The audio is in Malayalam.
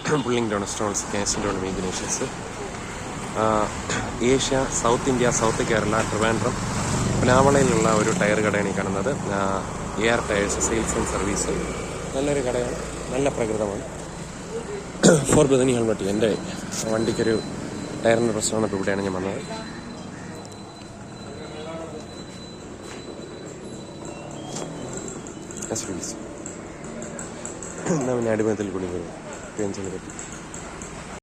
പുള്ളിങ് ഡൊണസ്റ്റോൺസ് കാസിൻ്റെ മെയിൻ്റനേഷൻസ്. Asia, south India, south Kerala, Trivandrum, പ്ലാവളയിലുള്ള ഒരു ടയർ കടയാണ് ഈ കാണുന്നത്. Air tyres sales and service. നല്ലൊരു കടയാണ്, നല്ല പ്രകൃതമാണ്. Four Bethany helmet. എൻ്റെ വണ്ടിക്കൊരു ടയറിൻ്റെ പ്രശ്നമാണ്. ഇപ്പോൾ ഇവിടെയാണ് ഞാൻ വന്നത്. സർവീസ് പിന്നെ അടിമത്തിൽ കൂടി വരും പെൻസിനെ പറ്റി.